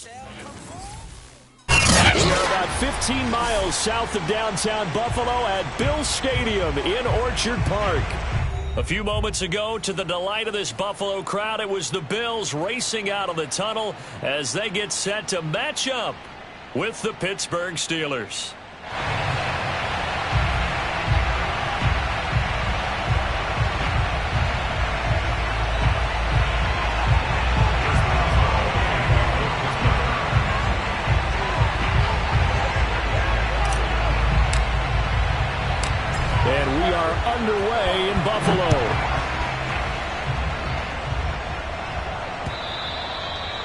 We are about 15 miles south of downtown Buffalo at Bill Stadium in Orchard Park. A few moments ago, to the delight of this Buffalo crowd, it was the Bills racing out of the tunnel as they get set to match up with the Pittsburgh Steelers. And we are underway in Buffalo.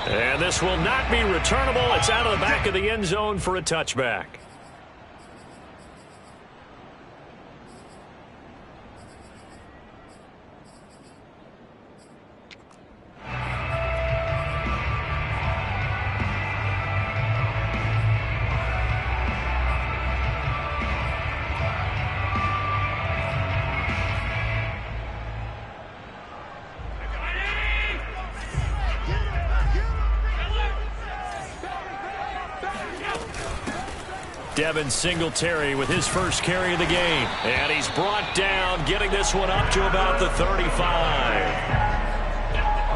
And this will not be returnable. It's out of the back of the end zone for a touchback. Devin Singletary with his first carry of the game. And he's brought down, getting this one up to about the 35.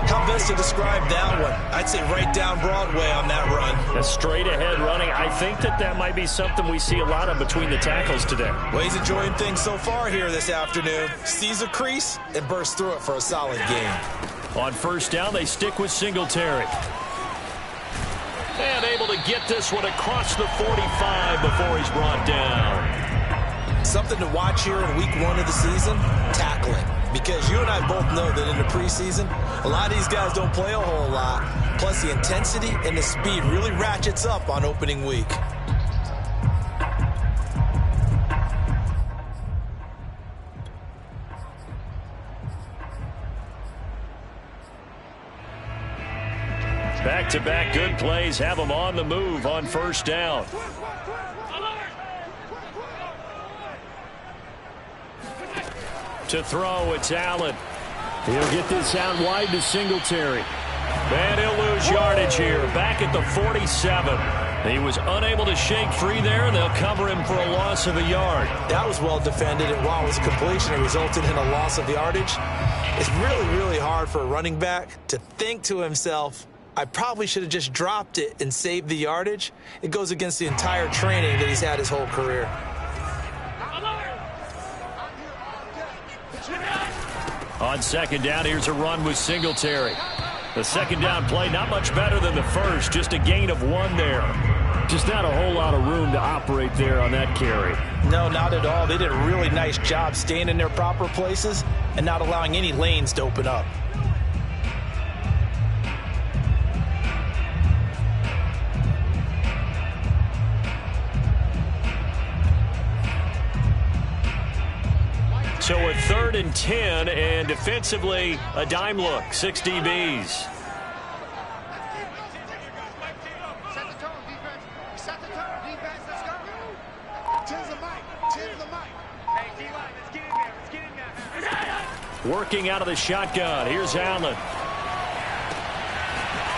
How best to describe that one? I'd say right down Broadway on that run. A straight ahead running. I think that might be something we see a lot of between the tackles today. Well, he's enjoying things so far here this afternoon. Sees a crease and bursts through it for a solid game. On first down, they stick with Singletary. And able to get this one across the 45 before he's brought down. Something to watch here in week 1 of the season, tackling. Because you and I both know that in the preseason, a lot of these guys don't play a whole lot. Plus the intensity and the speed really ratchets up on opening week. Back-to-back good plays have them on the move on first down. To throw, it's Allen. He'll get this out wide to Singletary. And he'll lose yardage here. Back at the 47. He was unable to shake free there, and they'll cover him for a loss of a yard. That was well defended, and while it was completion, it resulted in a loss of yardage. It's really, really hard for a running back to think to himself, I probably should have just dropped it and saved the yardage. It goes against the entire training that he's had his whole career. On second down, here's a run with Singletary. The second down play, not much better than the first, just a gain of 1 there. Just not a whole lot of room to operate there on that carry. No, not at all. They did a really nice job staying in their proper places and not allowing any lanes to open up. So a 3rd and 10, and defensively, a dime look, 6 DBs. Set the tone, defense. Set the tone, defense. Let's go. Change the mic. Change the mic. Hey, D-line, let's get in there. Let's get in there. Working out of the shotgun. Here's Allen.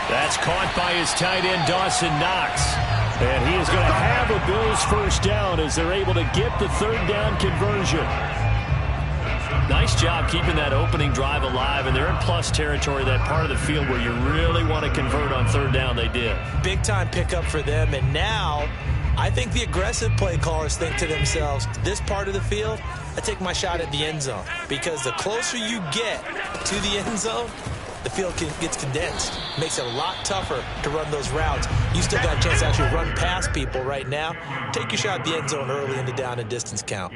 That's caught by his tight end, Dawson Knox. And he is going to have a Bills first down as they're able to get the 3rd down conversion. Nice job keeping that opening drive alive, and they're in plus territory, that part of the field where you really want to convert on 3rd down. They did. Big time pickup for them, and now I think the aggressive play callers think to themselves, this part of the field, I take my shot at the end zone, because the closer you get to the end zone, the field gets condensed. Makes it a lot tougher to run those routes. You still got a chance to actually run past people right now. Take your shot at the end zone early in the down and distance count.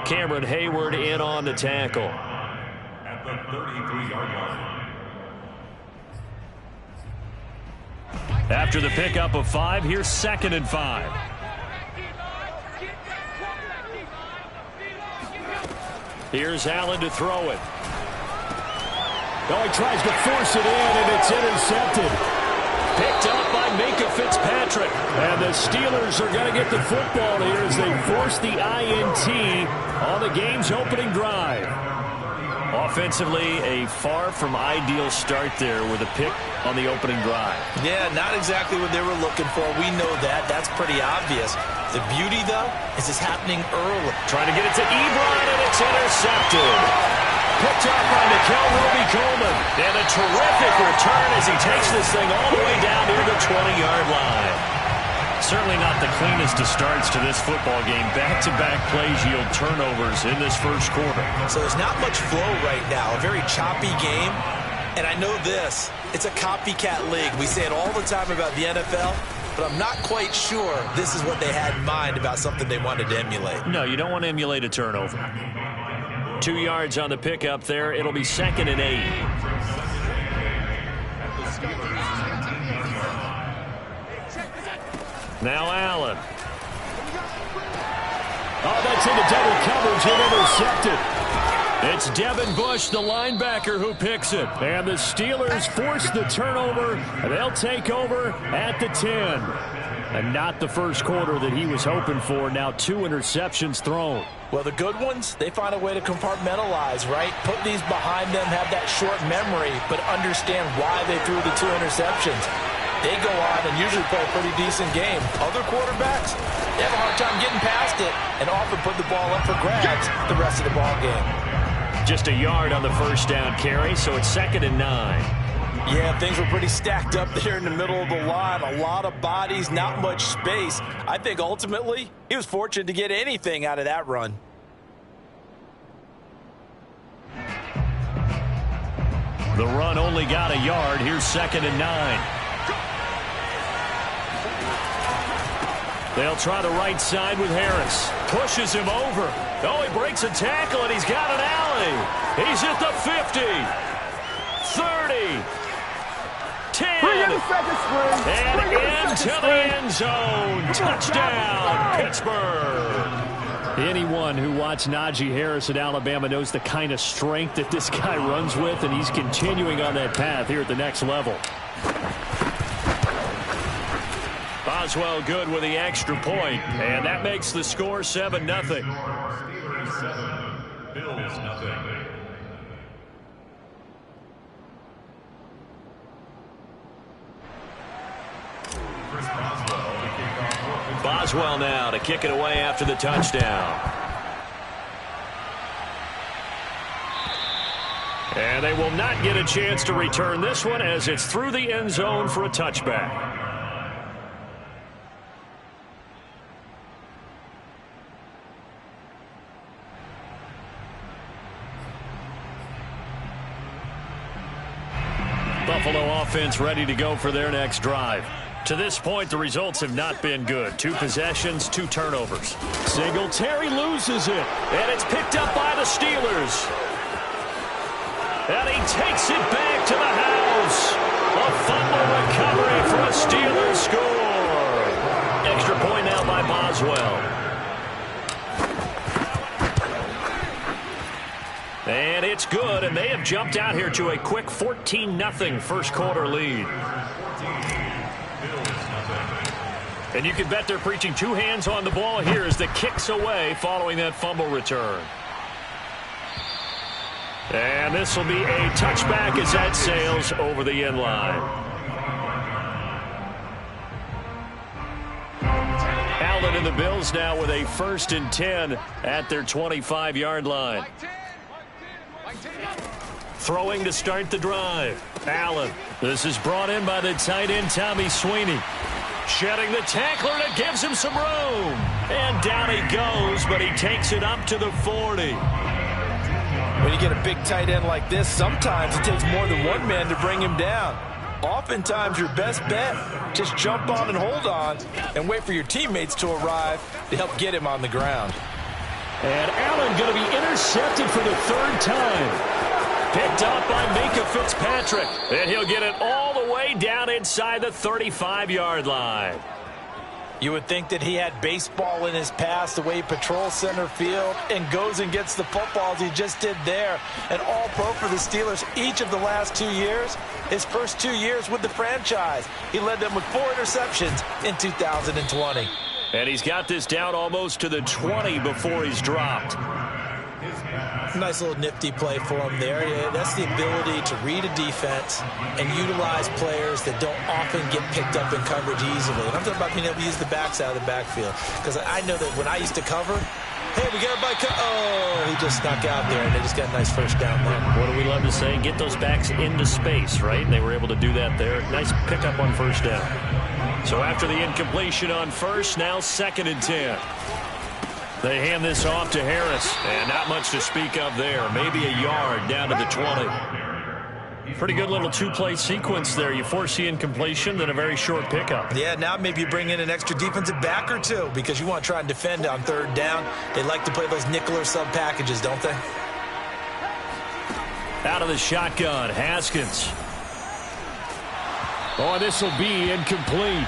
Cameron Hayward in on the tackle. At the 33-yard line. After the pickup of 5, here's 2nd and 5. Here's Allen to throw it. Oh, he tries to force it in, and it's intercepted. Picked up by Minkah Fitzpatrick. And the Steelers are going to get the football here as they force the INT on the game's opening drive. Offensively, a far from ideal start there with a pick on the opening drive. Yeah, not exactly what they were looking for. We know that. That's pretty obvious. The beauty, though, is it's happening early. Trying to get it to Ebron, and it's intercepted. Picked up by Nickel Roby-Coleman. And a terrific return as he takes this thing all the way down near the 20-yard line. Certainly not the cleanest of starts to this football game. Back-to-back plays yield turnovers in this first quarter. So there's not much flow right now. A very choppy game. And I know this. It's a copycat league. We say it all the time about the NFL. But I'm not quite sure this is what they had in mind about something they wanted to emulate. No, you don't want to emulate a turnover. 2 yards on the pickup there. It'll be 2nd and 8. Now Allen. Oh, that's into double coverage and intercepted. It's Devin Bush, the linebacker, who picks it. And the Steelers force the turnover. They'll take over at the 10. And not the first quarter that he was hoping for. Now 2 interceptions thrown. Well, the good ones, they find a way to compartmentalize, right? Put these behind them, have that short memory, but understand why they threw the 2 interceptions. They go on and usually play a pretty decent game. Other quarterbacks, they have a hard time getting past it and often put the ball up for grabs the rest of the ball game. Just a yard on the first down carry, so it's 2nd and 9. Yeah, things were pretty stacked up there in the middle of the line. A lot of bodies, not much space. I think ultimately he was fortunate to get anything out of that run. The run only got a yard. Here's 2nd and 9. They'll try the right side with Harris. Pushes him over. Oh, he breaks a tackle, and he's got an alley. He's at the 50. 30. 10. And into the end zone. Touchdown, Pittsburgh. Anyone who watched Najee Harris at Alabama knows the kind of strength that this guy runs with, and he's continuing on that path here at the next level. Boswell good with the extra point, and that makes the score 7-0. Steelers 7, Bills 0. Boswell now to kick it away after the touchdown. And they will not get a chance to return this one as it's through the end zone for a touchback. Buffalo offense ready to go for their next drive. To this point, the results have not been good. 2 possessions, 2 turnovers. Singletary loses it, and it's picked up by the Steelers. And he takes it back to the house. A fumble recovery for a Steelers score. Extra point now by Boswell. And it's good, and they have jumped out here to a quick 14-0 first quarter lead. And you can bet they're preaching 2 hands on the ball here as the kick's away following that fumble return. And this will be a touchback as that sails over the end line. Allen and the Bills now with a 1st and 10 at their 25-yard line. Throwing to start the drive. Allen. This is brought in by the tight end, Tommy Sweeney. Shedding the tackler, and it gives him some room. And down he goes, but he takes it up to the 40. When you get a big tight end like this, sometimes it takes more than one man to bring him down. Oftentimes, your best bet, just jump on and hold on and wait for your teammates to arrive to help get him on the ground. And Allen going to be intercepted for the 3rd time. Picked up by Minka Fitzpatrick. And he'll get it all the way down inside the 35-yard line. You would think that he had baseball in his past, the way he patrols center field and goes and gets the football as he just did there. An all-pro for the Steelers each of the last 2 years. His first 2 years with the franchise, he led them with 4 interceptions in 2020. And he's got this down almost to the 20 before he's dropped. Nice little nifty play for him there. Yeah, that's the ability to read a defense and utilize players that don't often get picked up in coverage easily. And I'm talking about being able to use the backside of the backfield. Because I know that when I used to cover, hey, we got everybody oh, he just snuck out there, and they just got a nice first down there. What do we love to say? Get those backs into space, right? And they were able to do that there. Nice pickup on first down. So after the incompletion on first, now 2nd and 10. They hand this off to Harris, and not much to speak of there. Maybe a yard down to the 20. Pretty good little two-play sequence there. You force the incompletion, then a very short pickup. Yeah, now maybe you bring in an extra defensive back or two because you want to try and defend on 3rd down. They like to play those nickel or sub packages, don't they? Out of the shotgun, Haskins. Oh, this will be incomplete.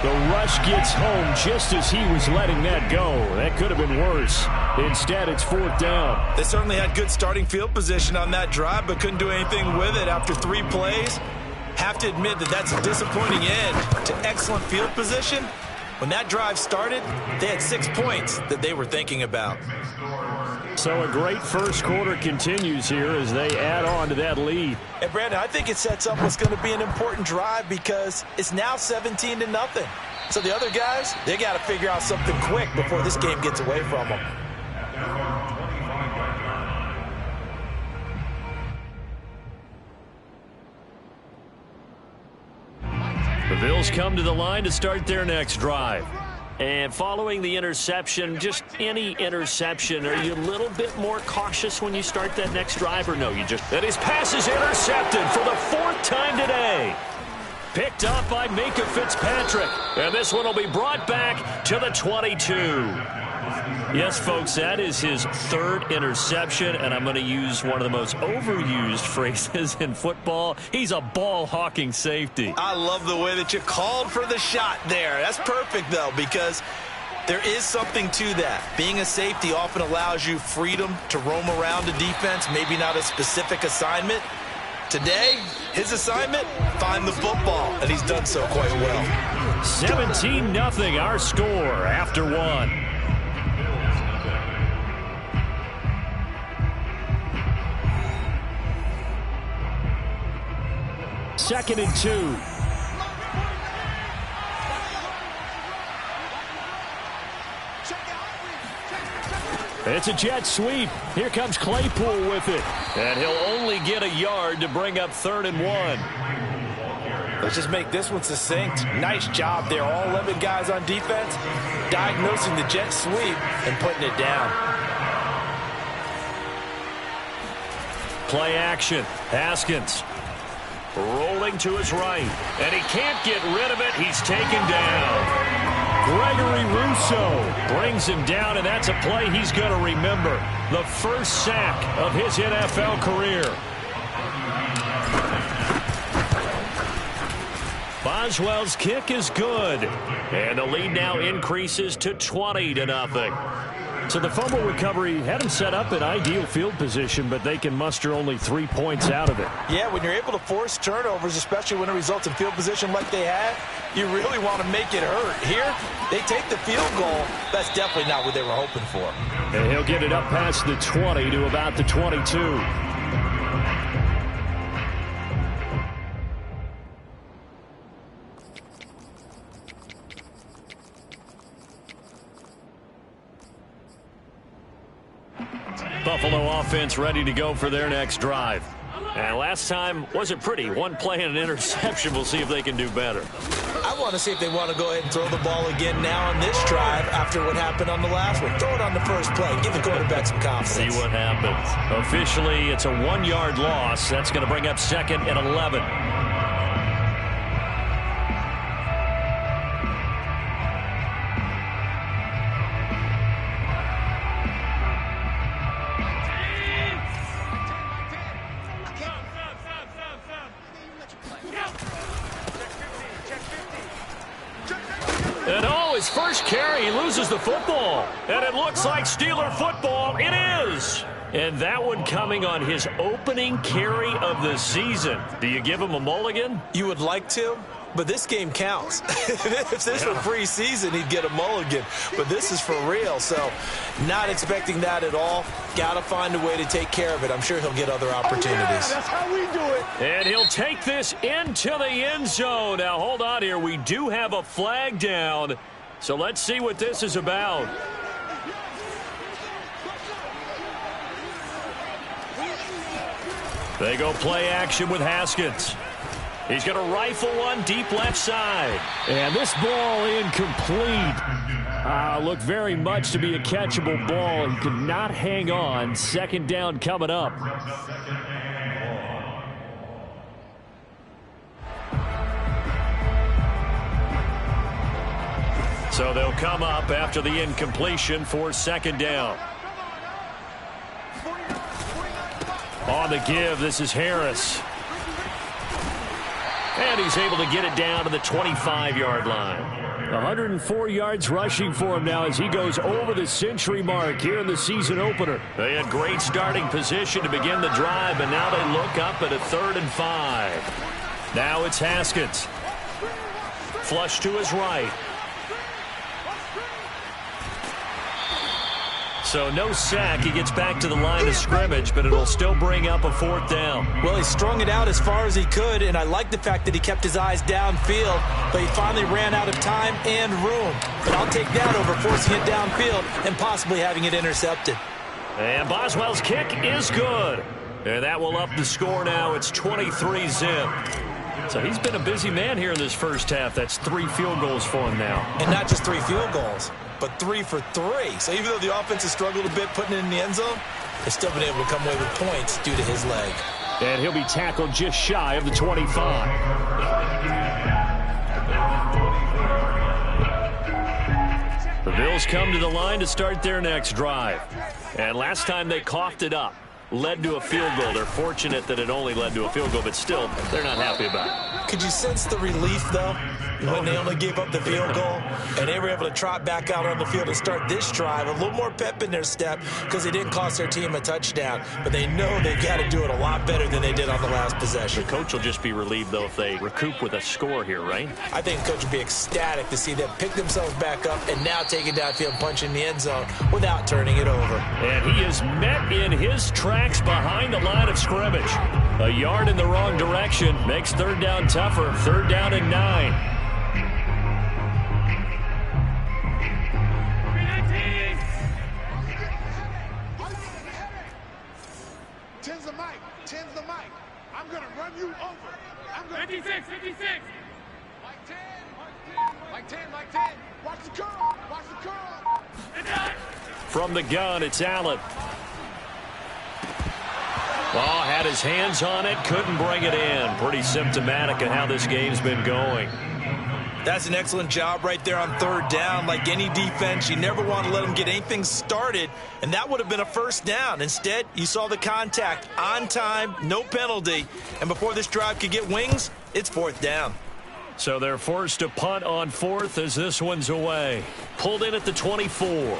The rush gets home just as he was letting that go. That could have been worse. Instead, it's 4th down. They certainly had good starting field position on that drive, but couldn't do anything with it after 3 plays. Have to admit that that's a disappointing end to excellent field position. When that drive started, they had 6 points that they were thinking about. So a great first quarter continues here as they add on to that lead. And Brandon, I think it sets up what's going to be an important drive because it's now 17-0. So the other guys, they got to figure out something quick before this game gets away from them. The Bills come to the line to start their next drive. And following the interception, just any interception, are you a little bit more cautious when you start that next drive, or no? You just, and his pass is intercepted for the 4th time today. Picked up by Minka Fitzpatrick. And this one will be brought back to the 22. Yes, folks, that is his 3rd interception, and I'm going to use one of the most overused phrases in football. He's a ball-hawking safety. I love the way that you called for the shot there. That's perfect, though, because there is something to that. Being a safety often allows you freedom to roam around a defense, maybe not a specific assignment. Today, his assignment, find the football, and he's done so quite well. 17-0, our score after 1. Second and 2. It's a jet sweep. Here comes Claypool with it. And he'll only get a yard to bring up 3rd and 1. Let's just make this one succinct. Nice job there. All 11 guys on defense diagnosing the jet sweep and putting it down. Play action. Haskins. Rolling to his right. And he can't get rid of it. He's taken down. Gregory Rousseau brings him down, and that's a play he's going to remember. The first sack of his NFL career. Boswell's kick is good. And the lead now increases to 20-0. So the fumble recovery had him set up in ideal field position, but they can muster only 3 points out of it. Yeah, when you're able to force turnovers, especially when it results in field position like they had, you really want to make it hurt. Here, they take the field goal. That's definitely not what they were hoping for. And he'll get it up past the 20 to about the 22. Buffalo offense ready to go for their next drive. And last time wasn't pretty. One play and an interception. We'll see if they can do better. I want to see if they want to go ahead and throw the ball again now on this drive after what happened on the last one. Throw it on the first play. Give the quarterback some confidence. See what happens. Officially, it's a 1-yard loss. That's going to bring up 2nd and 11. His first carry, he loses the football. And it looks like Steeler football. It is. And that one coming on his opening carry of the season. Do you give him a mulligan? You would like to, but this game counts. If this were preseason, he'd get a mulligan, but this is for real. So not expecting that at all. Got to find a way to take care of it. I'm sure he'll get other opportunities. Yeah, that's how we do it. And he'll take this into the end zone. Now, hold on here. We do have a flag down. So let's see what this is about. They go play action with Haskins. He's going to rifle one deep left side. And this ball incomplete. Looked very much to be a catchable ball. He could not hang on. Second down coming up. So they'll come up after the incompletion for second down. On the give, this is Harris. And he's able to get it down to the 25-yard line. 104 yards rushing for him now as he goes over the century mark here in the season opener. They had great starting position to begin the drive, but now they look up at a 3rd and 5. Now it's Haskins. Flush to his right. So no sack. He gets back to the line of scrimmage, but it'll still bring up a 4th down. Well, he strung it out as far as he could, and I like the fact that he kept his eyes downfield, but he finally ran out of time and room. But I'll take that over forcing it downfield and possibly having it intercepted. And Boswell's kick is good. And that will up the score now. It's 23-zip. So he's been a busy man here in this first half. That's 3 field goals for him now. And not just 3 field goals, but 3 for 3. So even though the offense has struggled a bit putting it in the end zone, they've still been able to come away with points due to his leg. And he'll be tackled just shy of the 25. The Bills come to the line to start their next drive. And last time they coughed it up. Led to a field goal. They're fortunate that it only led to a field goal, but still, they're not happy about it. Could you sense the relief, though, when they only gave up the field goal and they were able to trot back out on the field and start this drive? A little more pep in their step because they didn't cost their team a touchdown, but they know they've got to do it a lot better than they did on the last possession. The coach will just be relieved, though, if they recoup with a score here, right? I think the coach will be ecstatic to see them pick themselves back up and now take it downfield and punch in the end zone without turning it over. And he is met in his tracks behind the line of scrimmage. A yard in the wrong direction makes 3rd down tougher. 3rd down and 9. Ten's the mic. Ten's the mic. I'm going to run you over. I'm going 56, 56. Mike 10. Mike 10. Mike 10. Watch the curl. Watch the curl. From the gun, it's Allen. Oh, had his hands on it, couldn't bring it in. Pretty symptomatic of how this game's been going. That's an excellent job right there on 3rd down. Like any defense, you never want to let them get anything started, and that would have been a 1st down. Instead, you saw the contact on time, no penalty, and before this drive could get wings, it's 4th down. So they're forced to punt on 4th as this one's away. Pulled in at the 24.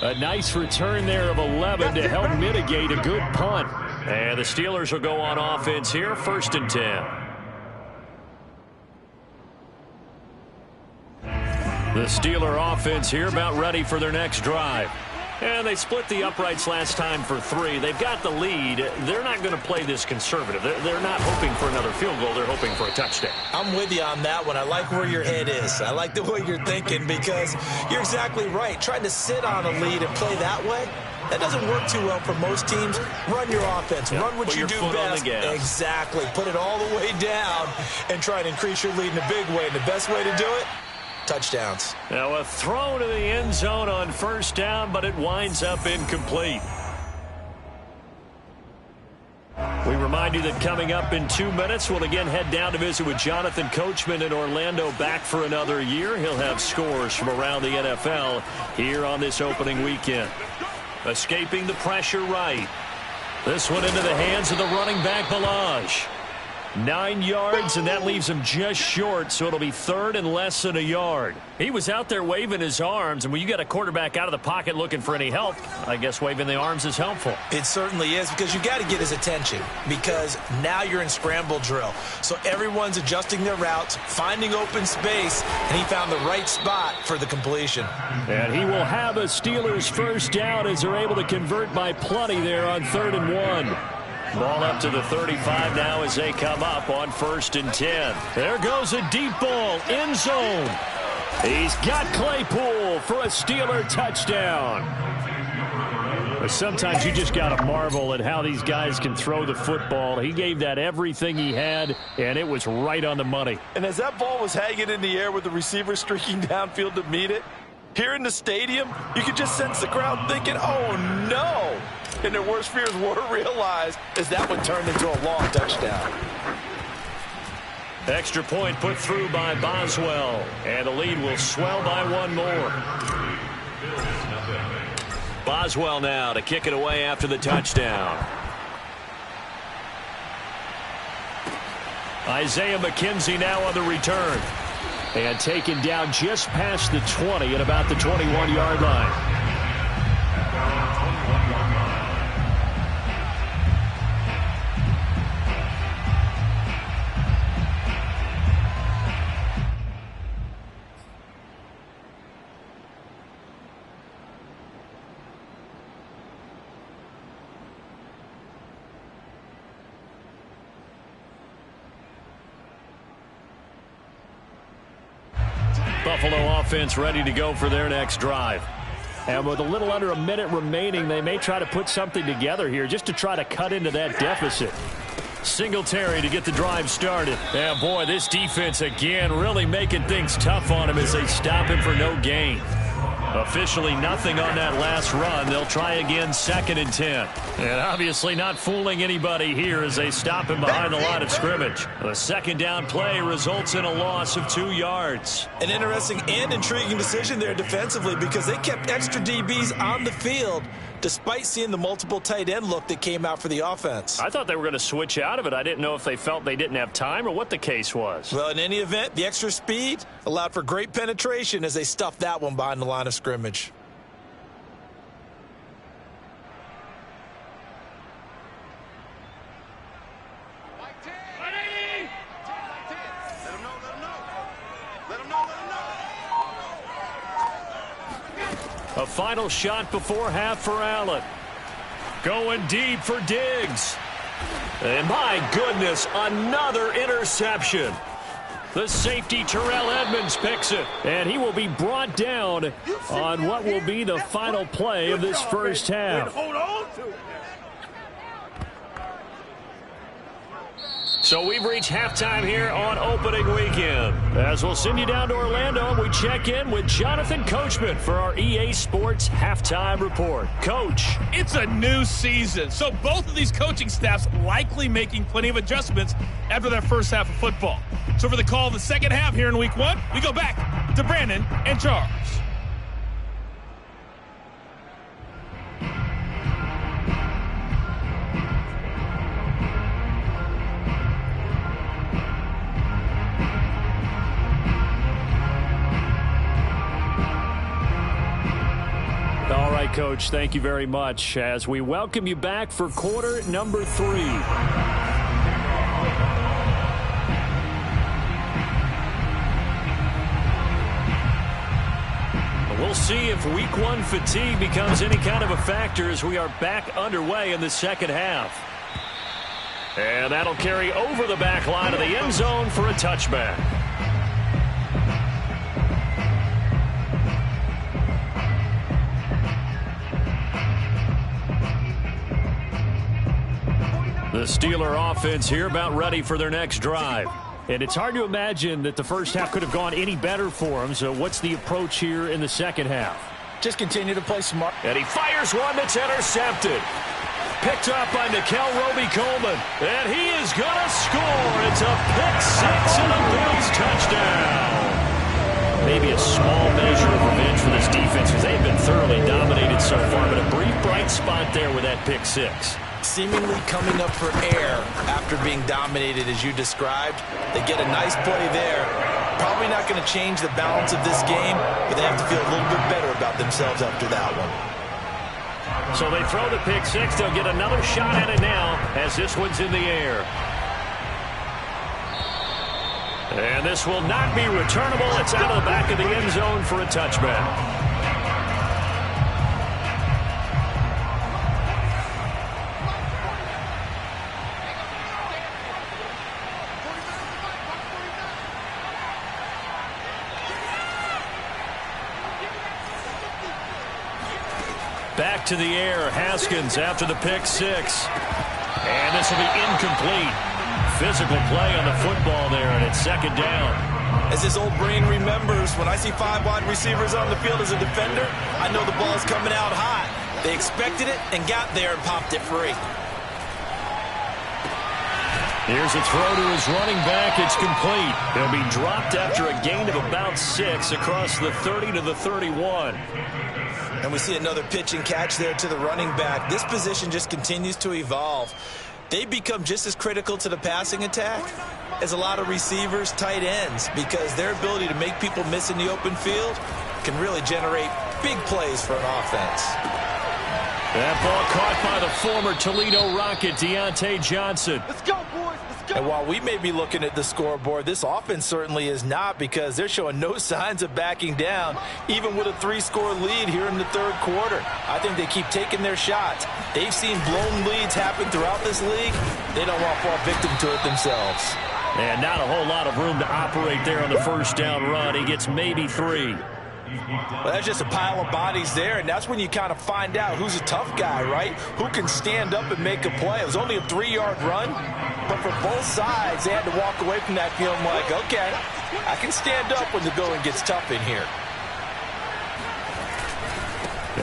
A nice return there of 11 to help mitigate a good punt. And the Steelers will go on offense here, 1st and 10. The Steeler offense here about ready for their next drive. And they split the uprights last time for 3. They've got the lead. They're not going to play this conservative. They're not hoping for another field goal. They're hoping for a touchdown. I'm with you on that one. I like where your head is. I like the way you're thinking because you're exactly right. Trying to sit on a lead and play that way, that doesn't work too well for most teams. Run your offense. Run what you do best. Exactly. Put it all the way down and try to increase your lead in a big way. And the best way to do it, touchdowns. Now a throw to the end zone on 1st down, but it winds up incomplete. We remind you that coming up in 2 minutes, we'll again head down to visit with Jonathan Coachman in Orlando, back for another year. He'll have scores from around the NFL here on this opening weekend. Escaping the pressure right. This one into the hands of the running back, Balaj. 9 yards, and that leaves him just short, so it'll be 3rd and less than a yard. He was out there waving his arms, and when you got a quarterback out of the pocket looking for any help, I guess waving the arms is helpful. It certainly is, because you got to get his attention, because now you're in scramble drill. So everyone's adjusting their routes, finding open space, and he found the right spot for the completion. And he will have a Steelers first down as they're able to convert by plenty there on 3rd and 1. Ball up to the 35 now as they come up on 1st and 10. There goes a deep ball, end zone. He's got Claypool for a Steeler touchdown. But sometimes you just got to marvel at how these guys can throw the football. He gave that everything he had, and it was right on the money. And as that ball was hanging in the air with the receiver streaking downfield to meet it, here in the stadium, you could just sense the crowd thinking, oh, no. And their worst fears were realized as that one turned into a long touchdown. Extra point put through by Boswell, and the lead will swell by 1 more. Boswell now to kick it away after the touchdown. Isaiah McKenzie now on the return. And taken down just past the 20 at about the 21-yard line. Buffalo offense ready to go for their next drive. And with a little under a minute remaining, they may try to put something together here just to try to cut into that deficit. Singletary to get the drive started. And boy, this defense again really making things tough on him as they stop him for no gain. Officially nothing on that last run. They'll try again 2nd and 10. And obviously not fooling anybody here as they stop him behind the line of scrimmage. The 2nd down play results in a loss of 2 yards. An interesting and intriguing decision there defensively, because they kept extra DBs on the field despite seeing the multiple tight end look that came out for the offense. I thought they were going to switch out of it. I didn't know if they felt they didn't have time or what the case was. Well, in any event, the extra speed allowed for great penetration as they stuffed that one behind the line of scrimmage. A final shot before half for Allen. Going deep for Diggs. And my goodness, another interception. The safety Terrell Edmonds picks it. And he will be brought down on what will be the final play of this first half. Hold on to it. So we've reached halftime here on opening weekend. As we'll send you down to Orlando, we check in with Jonathan Coachman for our EA Sports Halftime Report. Coach. It's a new season, so both of these coaching staffs likely making plenty of adjustments after their first half of football. So for the call of the second half here in Week 1, we go back to Brandon and Charles. Coach, thank you very much as we welcome you back for quarter number 3. We'll see if Week 1 fatigue becomes any kind of a factor as we are back underway in the second half. And that'll carry over the back line of the end zone for a touchback. The Steeler offense here about ready for their next drive. And it's hard to imagine that the first half could have gone any better for them. So what's the approach here in the second half? Just continue to play smart. And he fires one that's intercepted. Picked up by Nickel Roby-Coleman. And he is going to score. It's a pick-6 and a Bills touchdown. Maybe a small measure of revenge for this defense because they've been thoroughly dominated so far. But a brief bright spot there with that pick-6. seemingly coming up for air after being dominated as you described. They get a nice play there. Probably not going to change the balance of this game, but they have to feel a little bit better about themselves after that one. So they throw the pick six. They'll get another shot at it now as this one's in the air. And this will not be returnable. It's out of the back of the end zone for a touchback. Back to the air, Haskins after the pick six. And this will be incomplete. Physical play on the football there, and it's second down. As his old brain remembers, when I see 5 wide receivers on the field as a defender, I know the ball's coming out hot. They expected it and got there and popped it free. Here's a throw to his running back. It's complete. He'll be dropped after a gain of about 6 across the 30 to the 31. And we see another pitch and catch there to the running back. This position just continues to evolve. They become just as critical to the passing attack as a lot of receivers, tight ends, because their ability to make people miss in the open field can really generate big plays for an offense. That ball caught by the former Toledo Rocket, Deontay Johnson. Let's go, boys. Let's go. And while we may be looking at the scoreboard, this offense certainly is not, because they're showing no signs of backing down, even with a 3-score lead here in the third quarter. I think they keep taking their shots. They've seen blown leads happen throughout this league. They don't want to fall victim to it themselves. And not a whole lot of room to operate there on the first down run. He gets maybe 3. Well, that's just a pile of bodies there, and that's when you kind of find out who's a tough guy, right? Who can stand up and make a play. It was only a 3-yard run, but for both sides, they had to walk away from that feeling like, okay, I can stand up when the going gets tough in here.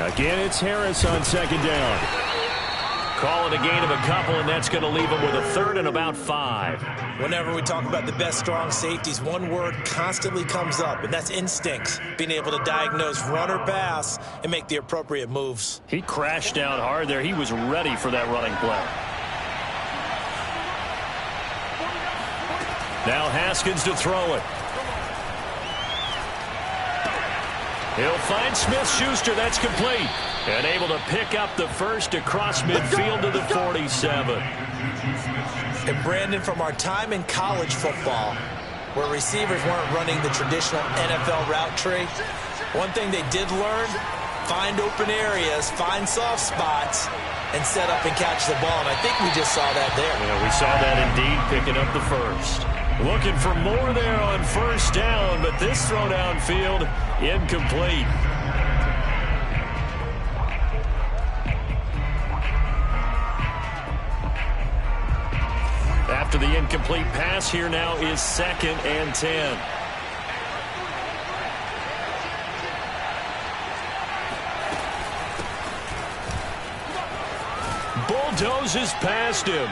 Again, it's Harris on second down. Call it a gain of a couple, and that's going to leave him with a third and about 5. Whenever we talk about the best strong safeties, one word constantly comes up, and that's instincts. Being able to diagnose run or pass and make the appropriate moves. He crashed down hard there. He was ready for that running play. Now Haskins to throw it. He'll find Smith-Schuster. That's complete. And able to pick up the first across midfield to the 47. And Brandon, from our time in college football, where receivers weren't running the traditional NFL route tree, one thing they did learn, find open areas, find soft spots, and set up and catch the ball. And I think we just saw that there. Yeah, we saw that indeed, picking up the first. Looking for more there on first down, but this throw downfield, incomplete. After the incomplete pass, here now is 2nd and 10. Bulldozes past him.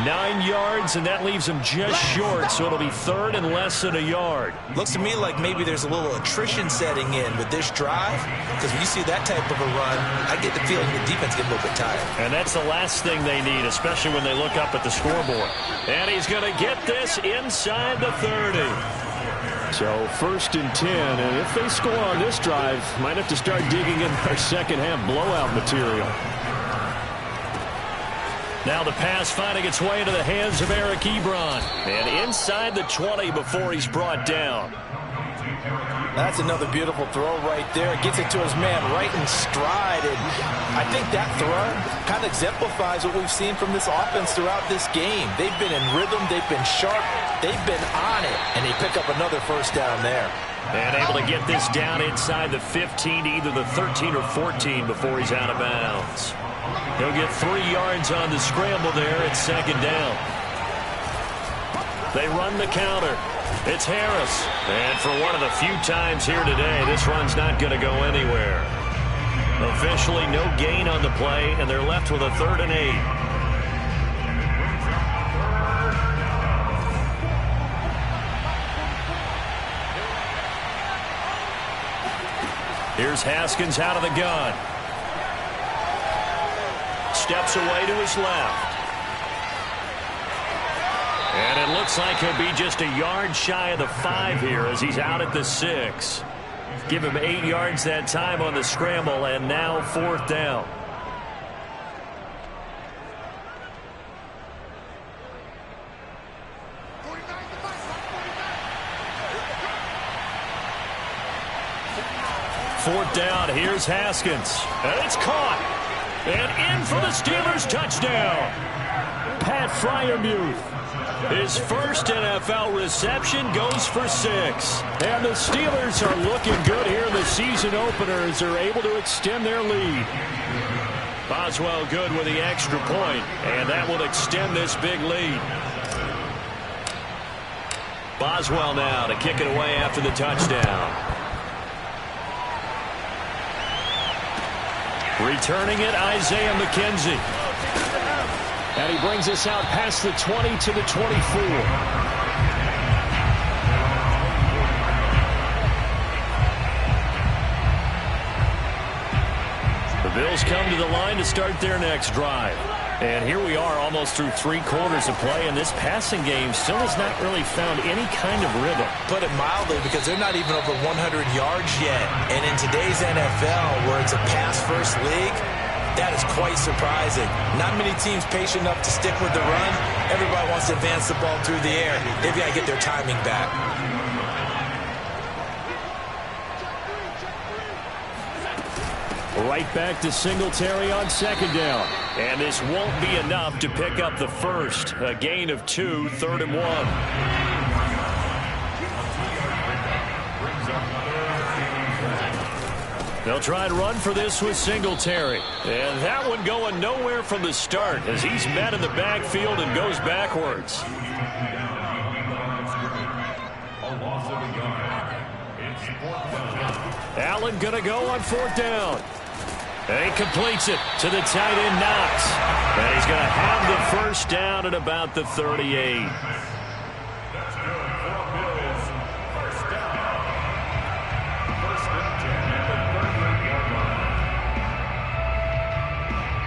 9 yards, and that leaves him just short, so it'll be 3rd and less than a yard. Looks to me like maybe there's a little attrition setting in with this drive, because when you see that type of a run, I get the feeling the defense gets a little bit tired. And that's the last thing they need, especially when they look up at the scoreboard. And he's going to get this inside the 30. So 1st and 10, and if they score on this drive, might have to start digging in their second half blowout material. Now the pass finding its way into the hands of Eric Ebron. And inside the 20 before he's brought down. That's another beautiful throw right there. Gets it to his man right in stride. And I think that throw kind of exemplifies what we've seen from this offense throughout this game. They've been in rhythm. They've been sharp. They've been on it. And they pick up another first down there. And able to get this down inside the 15, either the 13 or 14 before he's out of bounds. He'll get 3 yards on the scramble there at 2nd down. They run the counter. It's Harris. And for one of the few times here today, this run's not going to go anywhere. Officially no gain on the play, and they're left with a 3rd and 8. Here's Haskins out of the gun. steps away to his left. And it looks like he'll be just a yard shy of the 5 here as he's out at the 6. Give him 8 yards that time on the scramble, and now 4th down. Fourth down, here's Haskins. And it's caught. And in for the Steelers touchdown. Pat Freiermuth. His first NFL reception goes for 6. And the Steelers are looking good here in the season opener as they're able to extend their lead. Boswell good with the extra point, and that will extend this big lead. Boswell now to kick it away after the touchdown. Returning it, Isaiah McKenzie. And he brings us out past the 20 to the 24. The Bills come to the line to start their next drive. And here we are almost through 3 quarters of play, and this passing game still has not really found any kind of rhythm. Put it mildly, because they're not even over 100 yards yet. And in today's NFL, where it's a pass-first league, that is quite surprising. Not many teams patient enough to stick with the run. Everybody wants to advance the ball through the air. They've got to get their timing back. Right back to Singletary on 2nd down. And this won't be enough to pick up the first. A gain of 2, 3rd and 1. They'll try and run for this with Singletary. And that one going nowhere from the start as he's met in the backfield and goes backwards. Allen going to go on 4th down. And he completes it to the tight end, Knox. And he's going to have the first down at about the 38. That's good for Bills. First down. First and 10 at the 38-yard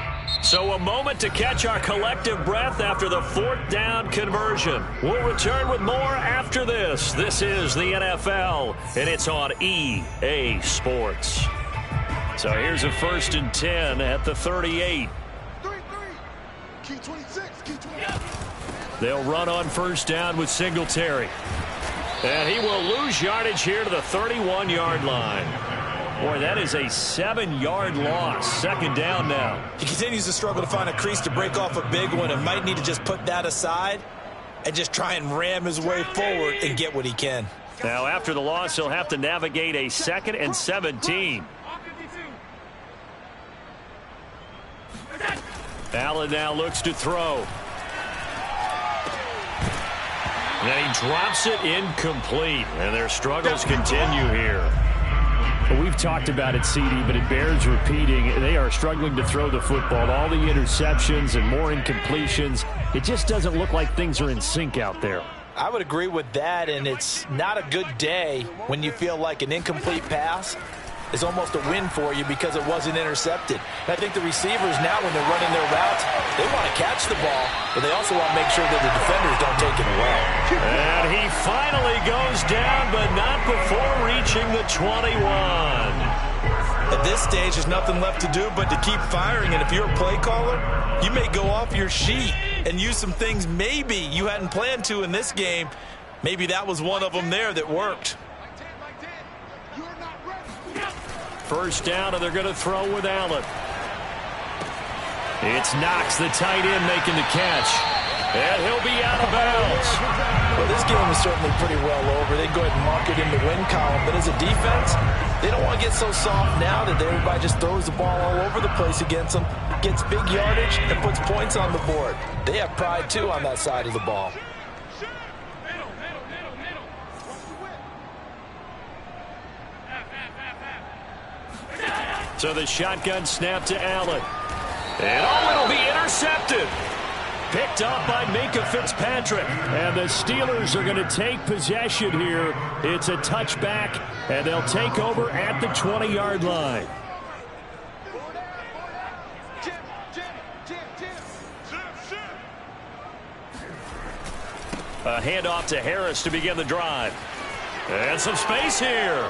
line. So a moment to catch our collective breath after the 4th down conversion. We'll return with more after this. This is the NFL, and it's on EA Sports. So here's a 1st and 10 at the 38. Key 26, key 26. They'll run on 1st down with Singletary. And he will lose yardage here to the 31-yard line. Boy, that is a 7-yard loss. 2nd down now. He continues to struggle to find a crease to break off a big one and might need to just put that aside and just try and ram his way forward and get what he can. Now, after the loss, he'll have to navigate a 2nd and 17. Allen now looks to throw. And then he drops it incomplete. And their struggles continue here. Well, we've talked about it, CD, but it bears repeating. They are struggling to throw the football. All the interceptions and more incompletions. It just doesn't look like things are in sync out there. I would agree with that, and it's not a good day when you feel like an incomplete pass is almost a win for you because it wasn't intercepted. And I think the receivers now, when they're running their routes, they want to catch the ball, but they also want to make sure that the defenders don't take it away. And he finally goes down, but not before reaching the 21. At this stage, there's nothing left to do but to keep firing, and if you're a play caller, you may go off your sheet and use some things maybe you hadn't planned to in this game. Maybe that was one of them there that worked. 1st down, and they're going to throw with Allen. It's Knox, the tight end, making the catch. And he'll be out of bounds. Well, this game is certainly pretty well over. They go ahead and mark it in the win column. But as a defense, they don't want to get so soft now that everybody just throws the ball all over the place against them, gets big yardage, and puts points on the board. They have pride, too, on that side of the ball. So the shotgun snap to Allen. And it'll be intercepted. Picked up by Minkah Fitzpatrick. And the Steelers are going to take possession here. It's a touchback, and they'll take over at the 20-yard line. A handoff to Harris to begin the drive. And some space here.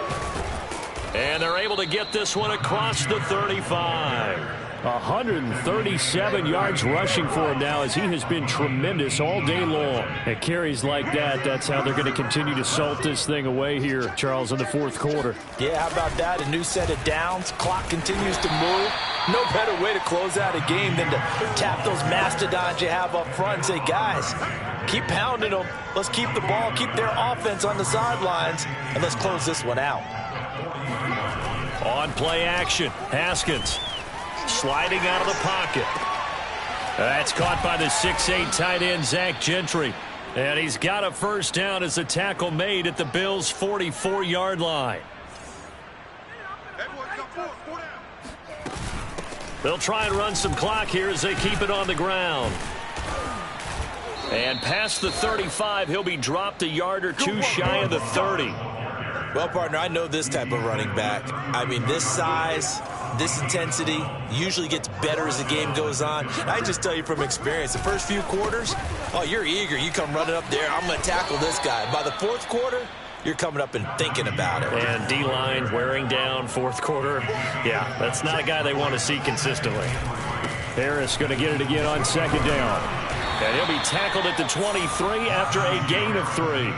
And they're able to get this one across the 35. 137 yards rushing for him now, as he has been tremendous all day long. At carries like that, that's how they're going to continue to salt this thing away here, Charles, in the fourth quarter. Yeah, how about that? A new set of downs. Clock continues to move. No better way to close out a game than to tap those mastodons you have up front and say, guys, keep pounding them. Let's keep the ball, keep their offense on the sidelines, and let's close this one out. On play action, Haskins sliding out of the pocket. That's caught by the 6'8" tight end, Zach Gentry. And he's got a first down as the tackle made at the Bills' 44-yard line. They'll try and run some clock here as they keep it on the ground. And past the 35, he'll be dropped a yard or two shy of the 30. Well, partner, I know this type of running back. I mean, this size, this intensity usually gets better as the game goes on. I just tell you from experience, the first few quarters, oh, you're eager. You come running up there, I'm going to tackle this guy. By the fourth quarter, you're coming up and thinking about it. And D-line wearing down fourth quarter. Yeah, that's not a guy they want to see consistently. Harris going to get it again on second down. And he'll be tackled at the 23 after a gain of 3.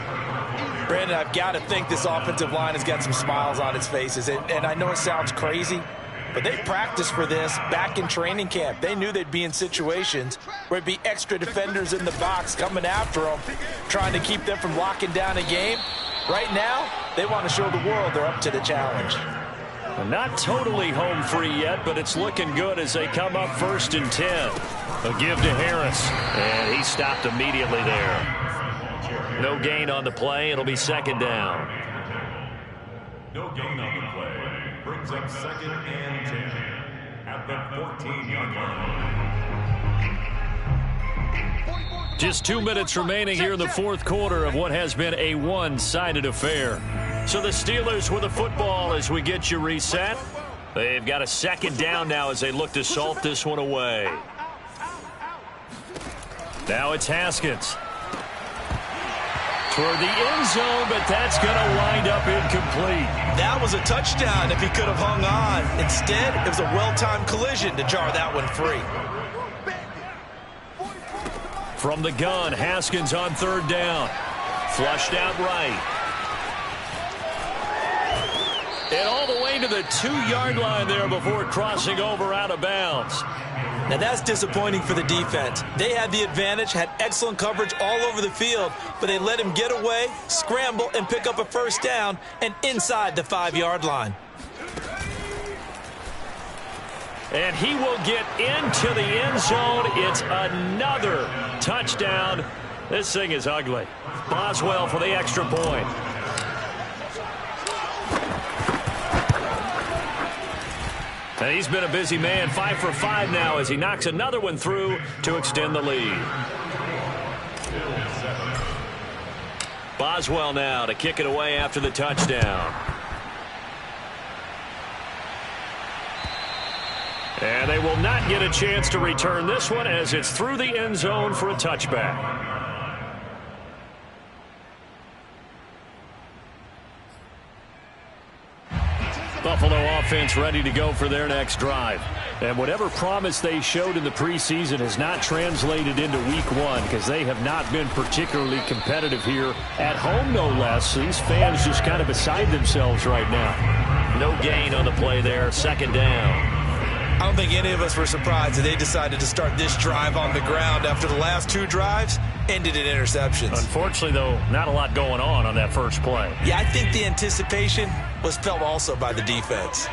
Brandon, I've got to think this offensive line has got some smiles on its faces. And I know it sounds crazy, but they practiced for this back in training camp. They knew they'd be in situations where it'd be extra defenders in the box coming after them, trying to keep them from locking down a game. Right now, they want to show the world they're up to the challenge. Well, not totally home free yet, but it's looking good as they come up 1st and 10. A give to Harris, and he stopped immediately there. No gain on the play. It'll be second down. No gain on the play. Brings up 2nd and 10 at the 14-yard line. Just 2 minutes remaining here in the fourth quarter of what has been a one-sided affair. So the Steelers with the football as we get you reset. They've got a second down now as they look to salt this one away. Now it's Haskins. Toward the end zone, but that's going to wind up incomplete. That was a touchdown if he could have hung on. Instead, it was a well-timed collision to jar that one free. From the gun, Haskins on third down. Flushed out right. And all the way to the 2-yard line there before crossing over out of bounds. Now that's disappointing for the defense. They had the advantage, had excellent coverage all over the field, but they let him get away, scramble, and pick up a first down, and inside the 5-yard line. And he will get into the end zone. It's another touchdown. This thing is ugly. Boswell for the extra point. And he's been a busy man, 5 for 5 now as he knocks another one through to extend the lead. Boswell now to kick it away after the touchdown. And they will not get a chance to return this one as it's through the end zone for a touchback. Buffalo offense ready to go for their next drive. And whatever promise they showed in the preseason has not translated into week 1 because they have not been particularly competitive here at home, no less. These fans just kind of beside themselves right now. No gain on the play there, second down. I don't think any of us were surprised that they decided to start this drive on the ground after the last 2 drives ended in interceptions. Unfortunately, though, not a lot going on that first play. Yeah, I think the anticipation was felt also by the defense.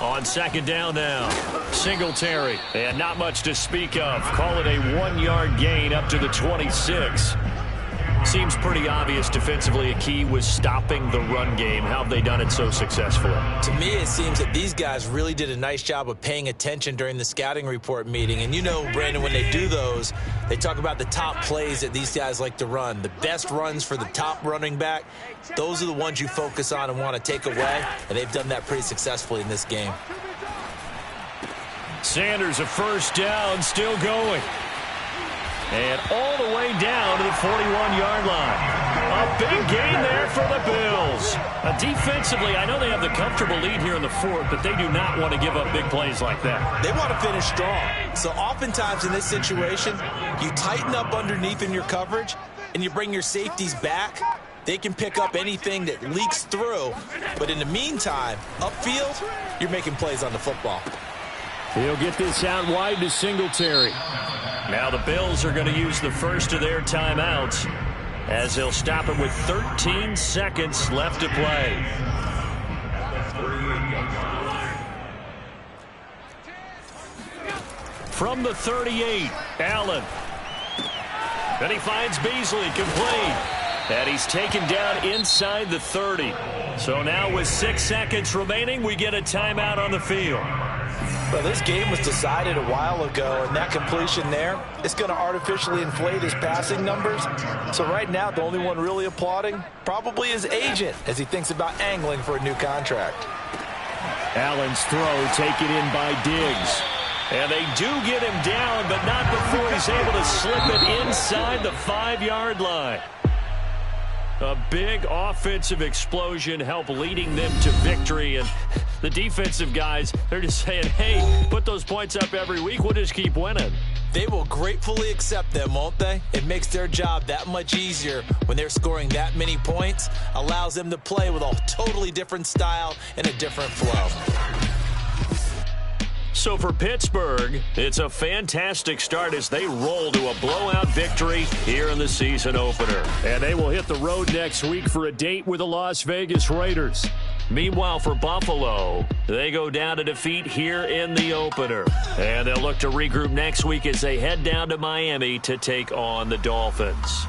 On second down now, Singletary. And not much to speak of. Call it a 1-yard gain up to the 26. Seems pretty obvious defensively a key was stopping the run game. How have they done it so successfully? To me, it seems that these guys really did a nice job of paying attention during the scouting report meeting. And you know, Brandon, when they do those, they talk about the top plays that these guys like to run. The best runs for the top running back, those are the ones you focus on and want to take away. And they've done that pretty successfully in this game. Sanders a first down, still going. And all the way down to the 41-yard line. A big gain there for the Bills. Defensively, I know they have the comfortable lead here in the fourth, but they do not want to give up big plays like that. They want to finish strong. So oftentimes in this situation, you tighten up underneath in your coverage, and you bring your safeties back. They can pick up anything that leaks through. But in the meantime, upfield, you're making plays on the football. He'll get this out wide to Singletary. Now the Bills are going to use the first of their timeouts as they'll stop it with 13 seconds left to play. From the 38, Allen. Then he finds Beasley, complete. And he's taken down inside the 30. So now with 6 seconds remaining, we get a timeout on the field. Well, this game was decided a while ago, and that completion there, it's going to artificially inflate his passing numbers. So right now, the only one really applauding probably his agent as he thinks about angling for a new contract. Allen's throw taken in by Diggs. And they do get him down, but not before he's able to slip it inside the 5-yard line. A big offensive explosion helped leading them to victory. And the defensive guys, they're just saying, hey, put those points up every week. We'll just keep winning. They will gratefully accept them, won't they? It makes their job that much easier when they're scoring that many points. Allows them to play with a totally different style and a different flow. So for Pittsburgh, it's a fantastic start as they roll to a blowout victory here in the season opener. And they will hit the road next week for a date with the Las Vegas Raiders. Meanwhile, for Buffalo, they go down to defeat here in the opener. And they'll look to regroup next week as they head down to Miami to take on the Dolphins.